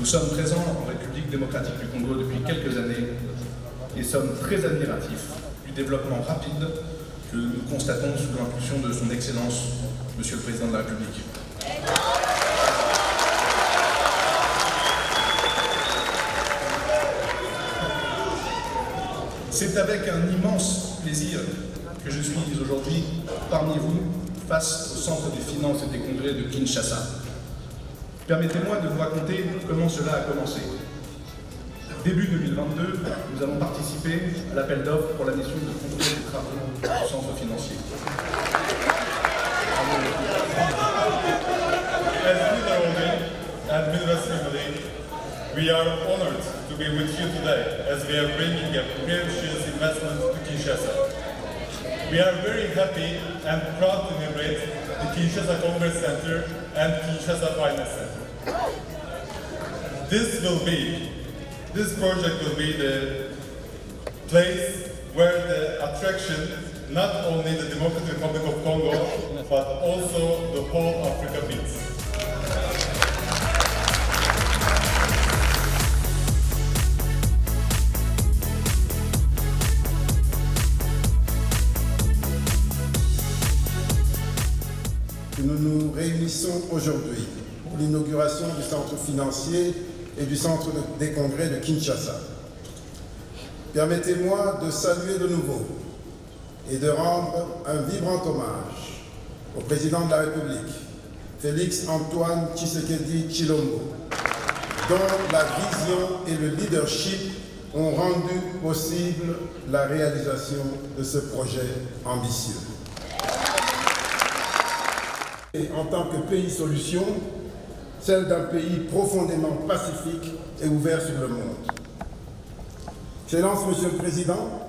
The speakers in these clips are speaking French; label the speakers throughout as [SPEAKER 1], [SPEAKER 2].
[SPEAKER 1] Nous sommes présents en République démocratique du Congo depuis quelques années et sommes très admiratifs du développement rapide que nous constatons sous l'impulsion de son Excellence, Monsieur le Président de la République. C'est avec un immense plaisir que je suis aujourd'hui parmi vous face au Centre des finances et des congrès de Kinshasa. Permettez-moi de vous raconter comment cela a commencé. Début 2022, nous avons participé à l'appel d'offres pour la mission de contrôle des travaux du centre financier.
[SPEAKER 2] As Mineraldi and Minerassimile, we are honored to be with you today as we are bringing a precious investment to Kinshasa. We are very happy and proud to inaugurate the Kinshasa Congress Center and Kinshasa Finance Center. This project will be the place where the attraction, not only the Democratic Republic of Congo, but also the whole Africa meets.
[SPEAKER 3] Nous nous réunissons aujourd'hui pour l'inauguration du centre financier et du centre des congrès de Kinshasa. Permettez-moi de saluer de nouveau et de rendre un vibrant hommage au président de la République, Félix Antoine Tshisekedi Tshilombo, dont la vision et le leadership ont rendu possible la réalisation de ce projet ambitieux. Et en tant que pays solution, celle d'un pays profondément pacifique et ouvert sur le monde. Excellence, Monsieur le Président,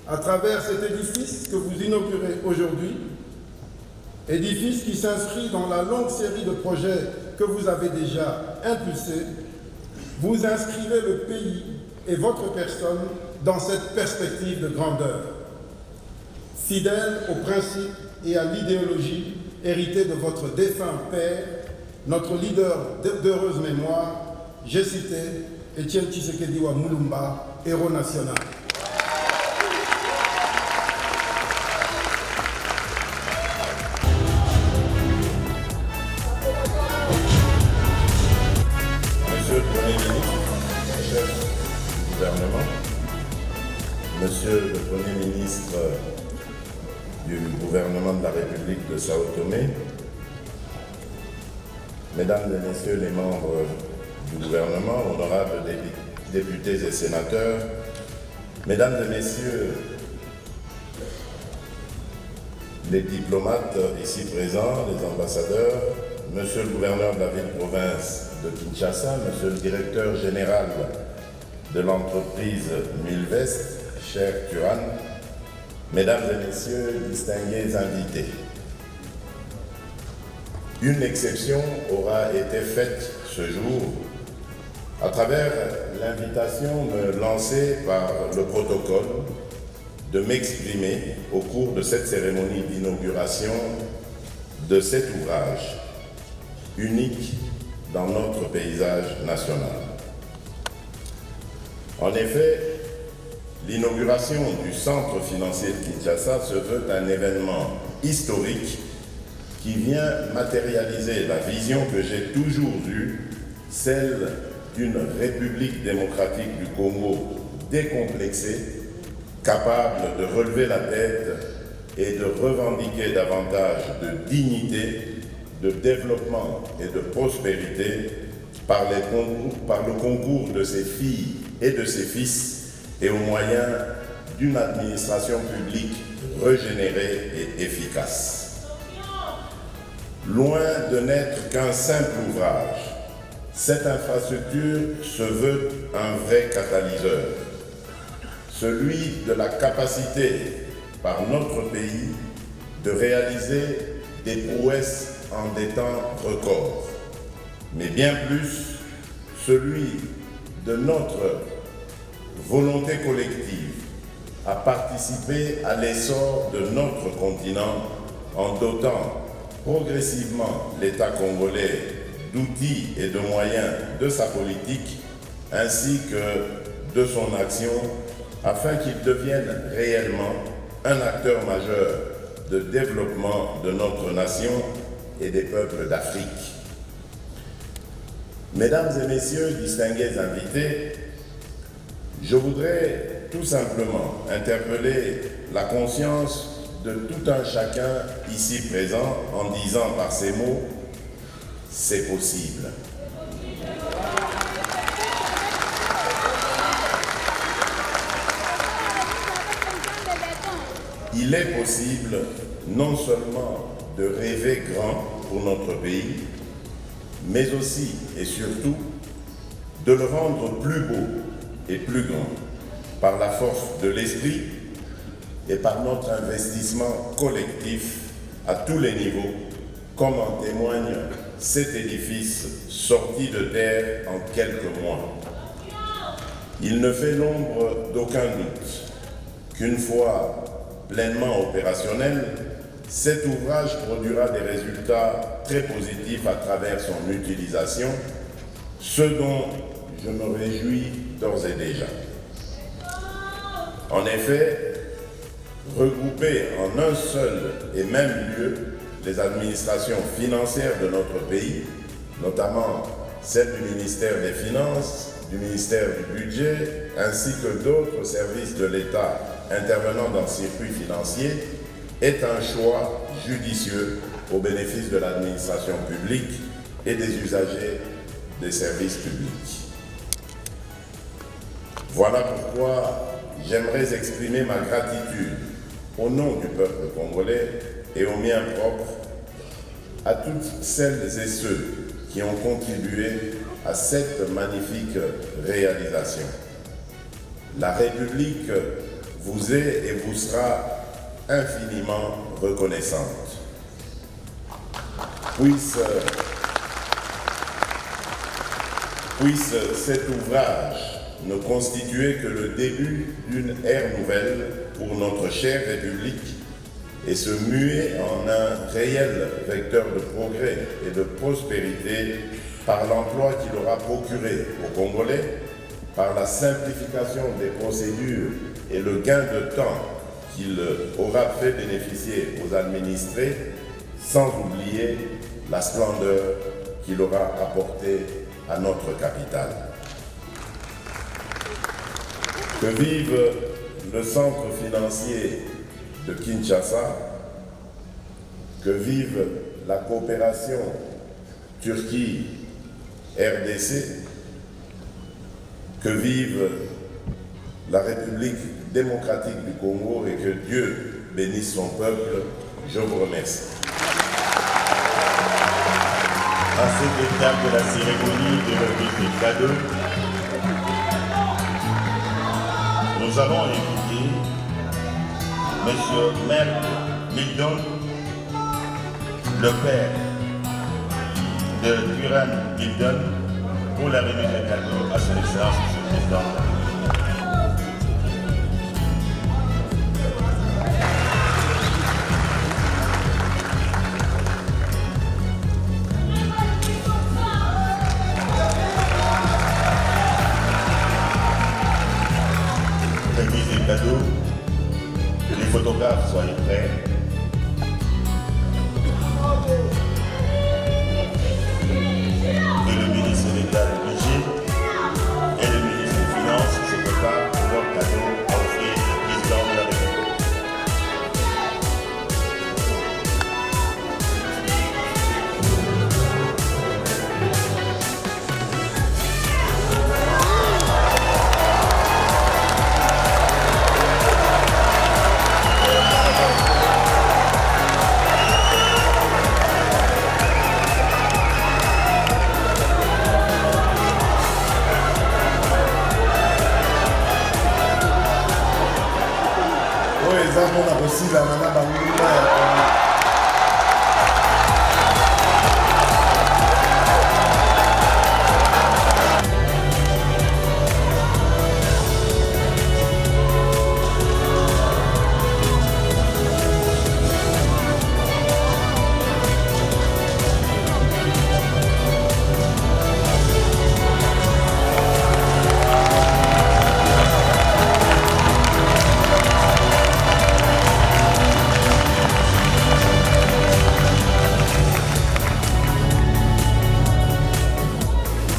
[SPEAKER 3] à travers cet édifice que vous inaugurez aujourd'hui, édifice qui s'inscrit dans la longue série de projets que vous avez déjà impulsés, vous inscrivez le pays et votre personne dans cette perspective de grandeur, fidèle aux principes et à l'idéologie hérité de votre défunt père, notre leader d'heureuse mémoire, j'ai cité Étienne Tshisekedi wa Mulumba, héros national.
[SPEAKER 4] Monsieur le Premier ministre, chef du gouvernement, Monsieur le Premier ministre du gouvernement de la République de Sao Tomé, Mesdames et Messieurs les membres du gouvernement, honorables députés et sénateurs, Mesdames et Messieurs les diplomates ici présents, les ambassadeurs, Monsieur le gouverneur de la ville-province de Kinshasa, Monsieur le directeur général de l'entreprise Milvest, cher Turan, Mesdames et Messieurs, distingués invités. Une exception aura été faite ce jour à travers l'invitation lancée par le protocole de m'exprimer au cours de cette cérémonie d'inauguration de cet ouvrage unique dans notre paysage national. En effet, l'inauguration du centre financier de Kinshasa se veut un événement historique qui vient matérialiser la vision que j'ai toujours eue, celle d'une République démocratique du Congo décomplexée, capable de relever la tête et de revendiquer davantage de dignité, de développement et de prospérité par le concours de ses filles et de ses fils et au moyen d'une administration publique régénérée et efficace. Loin de n'être qu'un simple ouvrage, cette infrastructure se veut un vrai catalyseur, celui de la capacité par notre pays de réaliser des prouesses en des temps records, mais bien plus celui de notre volonté collective à participer à l'essor de notre continent en dotant progressivement l'État congolais d'outils et de moyens de sa politique ainsi que de son action afin qu'il devienne réellement un acteur majeur de développement de notre nation et des peuples d'Afrique. Mesdames et messieurs, distingués invités, je voudrais tout simplement interpeller la conscience de tout un chacun ici présent en disant par ces mots « c'est possible ». Il est possible non seulement de rêver grand pour notre pays, mais aussi et surtout de le rendre plus beau et plus grand par la force de l'esprit et par notre investissement collectif à tous les niveaux, comme en témoigne cet édifice sorti de terre en quelques mois. Il ne fait l'ombre d'aucun doute qu'une fois pleinement opérationnel, cet ouvrage produira des résultats très positifs à travers son utilisation, ce dont je me réjouis d'ores et déjà. En effet, regrouper en un seul et même lieu les administrations financières de notre pays, notamment celle du ministère des Finances, du ministère du Budget, ainsi que d'autres services de l'État intervenant dans le circuit financier, est un choix judicieux au bénéfice de l'administration publique et des usagers des services publics. Voilà pourquoi j'aimerais exprimer ma gratitude au nom du peuple congolais et au mien propre à toutes celles et ceux qui ont contribué à cette magnifique réalisation. La République vous est et vous sera infiniment reconnaissante. Puisse cet ouvrage ne constituer que le début d'une ère nouvelle pour notre chère République et se muer en un réel vecteur de progrès et de prospérité par l'emploi qu'il aura procuré aux Congolais, par la simplification des procédures et le gain de temps qu'il aura fait bénéficier aux administrés, sans oublier la splendeur qu'il aura apportée à notre capitale. Que vive le centre financier de Kinshasa, que vive la coopération Turquie-RDC, que vive la République démocratique du Congo et que Dieu bénisse son peuple. Je vous remercie.
[SPEAKER 5] À cette étape de la cérémonie de remise des cadeaux, nous allons inviter M. Merck Mildon, le père de Turan Mildon, pour la remise des cadeaux à son excellence, M. le Président. Remise des cadeaux, que les photographes soient prêts. Et le ministre d'État du Budget et le ministre des Finances se préparent pour leur cadeau à offrir au président de la République.
[SPEAKER 3] On a aussi la nana Bangoula.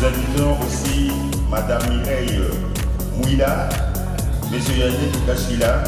[SPEAKER 5] Nous invitons aussi Madame Mireille Mouila, Monsieur Yannick Kachila.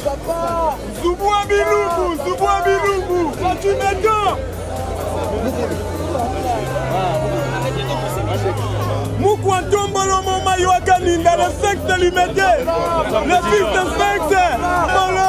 [SPEAKER 6] Papa Zouboua Biloubou tu m'étonnes Moukouantombolo Momayo Akaninda, le sexe de l'humanité, le fils de sexe Papa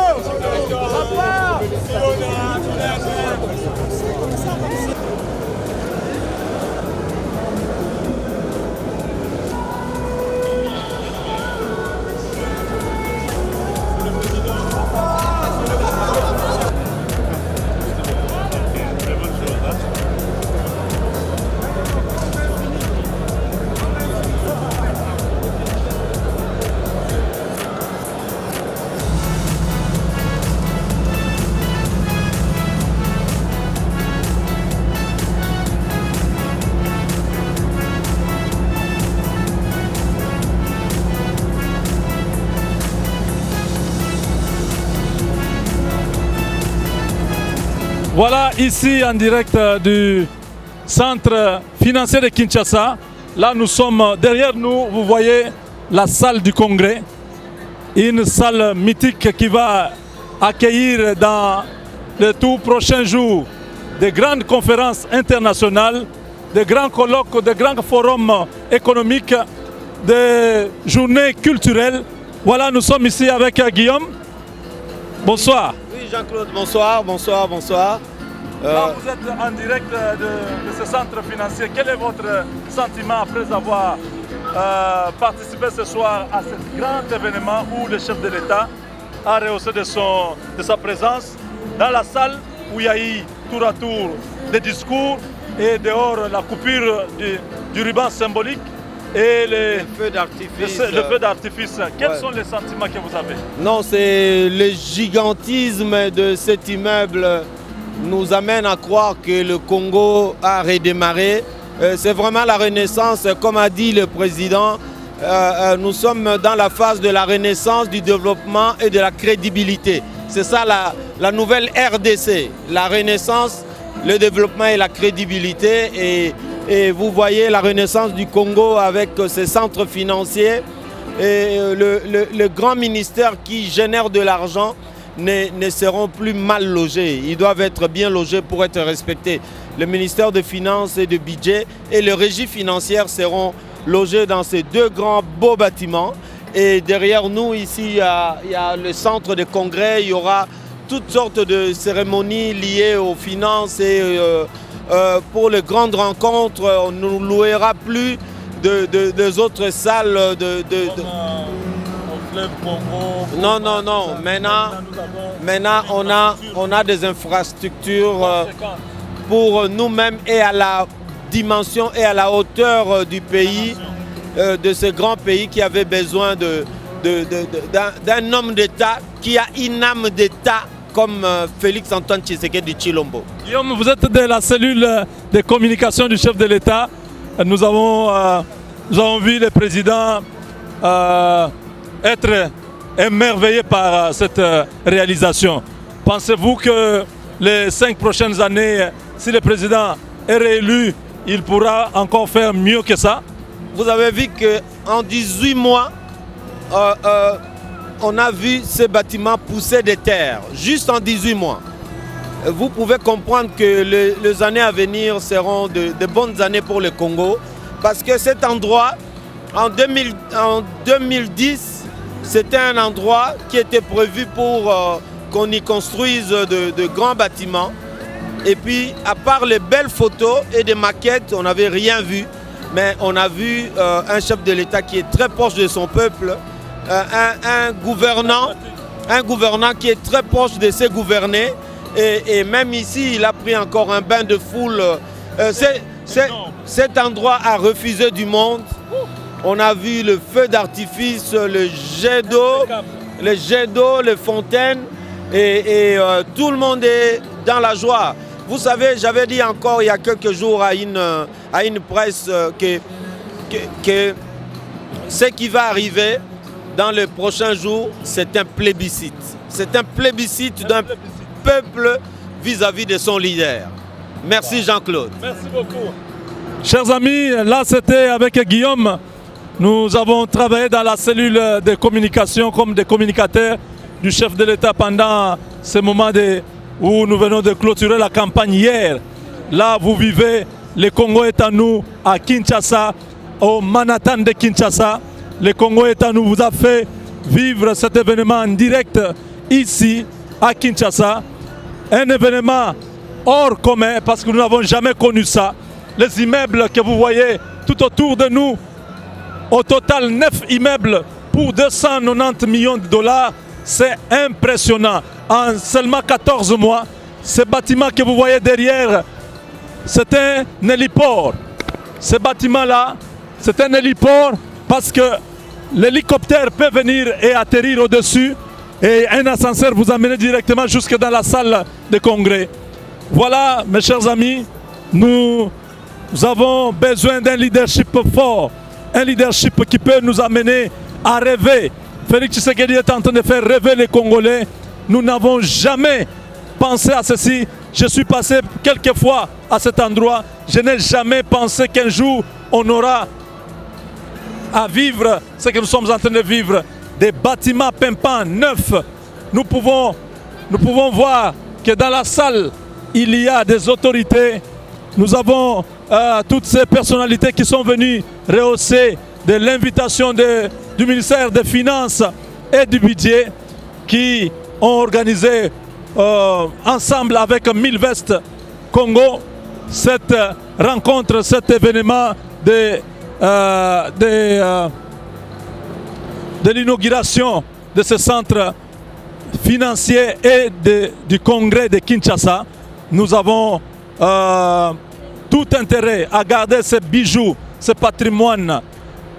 [SPEAKER 7] Voilà, ici en direct du centre financier de Kinshasa. Là, nous sommes derrière nous, vous voyez la salle du congrès. Une salle mythique qui va accueillir dans les tout prochains jours des grandes conférences internationales, des grands colloques, des grands forums économiques, des journées culturelles. Voilà, nous sommes ici avec Guillaume. Bonsoir.
[SPEAKER 8] Oui, Jean-Claude, bonsoir.
[SPEAKER 7] Là, vous êtes en direct de ce centre financier. Quel est votre sentiment après avoir participé ce soir à ce grand événement où le chef de l'État a rehaussé de sa présence dans la salle où il y a eu tour à tour des discours et dehors la coupure du ruban symbolique et le feu d'artifice. Quels sont les sentiments que vous avez?
[SPEAKER 8] Non, c'est le gigantisme de cet immeuble nous amène à croire que le Congo a redémarré. C'est vraiment la renaissance, comme a dit le président. Nous sommes dans la phase de la renaissance, du développement et de la crédibilité. C'est ça la nouvelle RDC, la renaissance, le développement et la crédibilité. Et vous voyez la renaissance du Congo avec ses centres financiers et le grand ministère qui génère de l'argent ne seront plus mal logés. Ils doivent être bien logés pour être respectés. Le ministère des Finances et du Budget et le régie financière seront logés dans ces deux grands beaux bâtiments. Et derrière nous, ici, il y a le centre de congrès. Il y aura toutes sortes de cérémonies liées aux finances. Et pour les grandes rencontres, on ne nous louera plus des autres salles Non. Maintenant, on a des infrastructures pour nous-mêmes et à la dimension et à la hauteur du pays, de ce grand pays qui avait besoin d'un homme d'État qui a une âme d'État comme Félix Antoine Tshisekedi Tshilombo.
[SPEAKER 7] Guillaume, vous êtes de la cellule de communication du chef de l'État. Nous avons vu le président être émerveillé par cette réalisation. Pensez-vous que les 5 prochaines années, si le président est réélu, il pourra encore faire mieux que ça?
[SPEAKER 8] Vous avez vu qu'en 18 mois, on a vu ces bâtiments pousser des terres, juste en 18 mois. Vous pouvez comprendre que les années à venir seront de bonnes années pour le Congo, parce que cet endroit, en 2010, c'était un endroit qui était prévu pour qu'on y construise de grands bâtiments. Et puis, à part les belles photos et des maquettes, on n'avait rien vu. Mais on a vu un chef de l'État qui est très proche de son peuple, un gouvernant qui est très proche de ses gouvernés. Et même ici, il a pris encore un bain de foule. Cet endroit a refusé du monde. On a vu le feu d'artifice, le jet d'eau, les fontaines. Et tout le monde est dans la joie. Vous savez, j'avais dit encore il y a quelques jours à une presse que ce qui va arriver dans les prochains jours, c'est un plébiscite. C'est un plébiscite d'un peuple vis-à-vis de son leader. Merci Jean-Claude.
[SPEAKER 7] Merci beaucoup. Chers amis, là c'était avec Guillaume. Nous avons travaillé dans la cellule de communication comme des communicateurs du chef de l'État pendant ce moment où nous venons de clôturer la campagne hier. Là, vous vivez, le Congo est à nous, à Kinshasa, au Manhattan de Kinshasa. Le Congo est à nous, vous a fait vivre cet événement en direct ici, à Kinshasa. Un événement hors commun, parce que nous n'avons jamais connu ça. Les immeubles que vous voyez tout autour de nous, au total 9 immeubles pour 290 millions de dollars, c'est impressionnant. En seulement 14 mois, ce bâtiment que vous voyez derrière, c'est un héliport. Ce bâtiment-là, c'est un héliport parce que l'hélicoptère peut venir et atterrir au-dessus et un ascenseur vous amène directement jusque dans la salle de congrès. Voilà, mes chers amis, nous avons besoin d'un leadership fort, un leadership qui peut nous amener à rêver. Félix Tshisekedi est en train de faire rêver les Congolais. Nous n'avons jamais pensé à ceci. Je suis passé quelques fois à cet endroit. Je n'ai jamais pensé qu'un jour on aura à vivre ce que nous sommes en train de vivre. Des bâtiments pimpants, neufs. Nous pouvons voir que dans la salle, il y a des autorités. Nous avons toutes ces personnalités qui sont venues rehausser de l'invitation du ministère des Finances et du Budget qui ont organisé ensemble avec 1000 vestes Congo, cette rencontre, cet événement de l'inauguration de ce centre financier et du congrès de Kinshasa. Nous avons tout intérêt à garder ces bijoux, ce patrimoine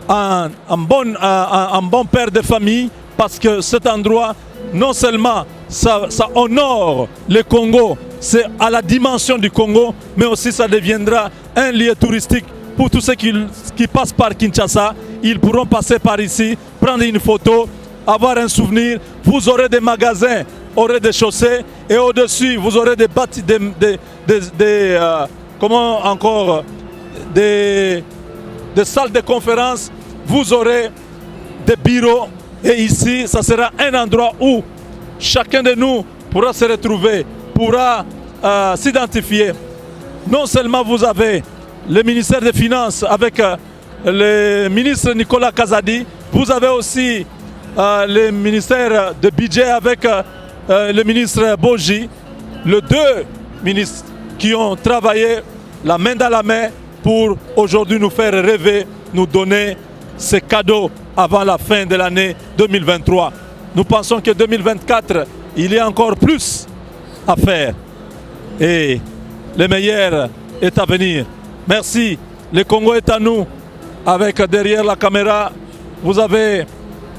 [SPEAKER 7] en bon père de famille, parce que cet endroit, non seulement ça honore le Congo, c'est à la dimension du Congo, mais aussi ça deviendra un lieu touristique pour tous ceux qui passent par Kinshasa. Ils pourront passer par ici, prendre une photo, avoir un souvenir. Vous aurez des magasins au rez-de-chaussée et au-dessus, vous aurez des salles de conférence, vous aurez des bureaux. Et ici, ça sera un endroit où chacun de nous pourra se retrouver, pourra s'identifier. Non seulement vous avez le ministère des Finances avec le ministre Nicolas Kazadi, vous avez aussi le ministère de Budget avec le ministre Boji, les deux ministres qui ont travaillé la main dans la main pour aujourd'hui nous faire rêver, nous donner ces cadeaux avant la fin de l'année 2023. Nous pensons que 2024, il y a encore plus à faire. Et le meilleur est à venir. Merci. Le Congo est à nous. Avec derrière la caméra, vous avez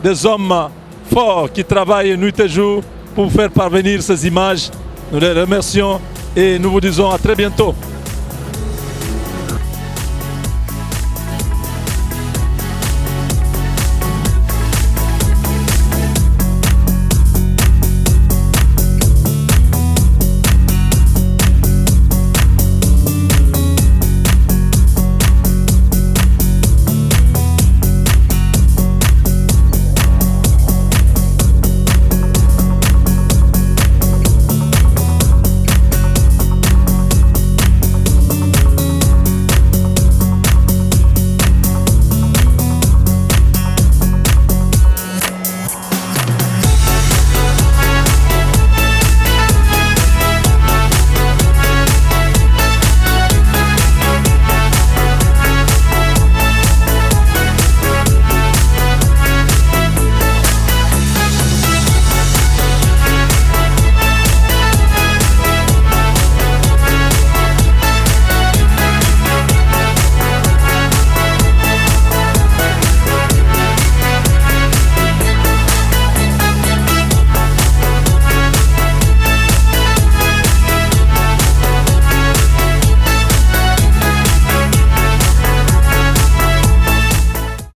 [SPEAKER 7] des hommes forts qui travaillent nuit et jour pour faire parvenir ces images. Nous les remercions et nous vous disons à très bientôt.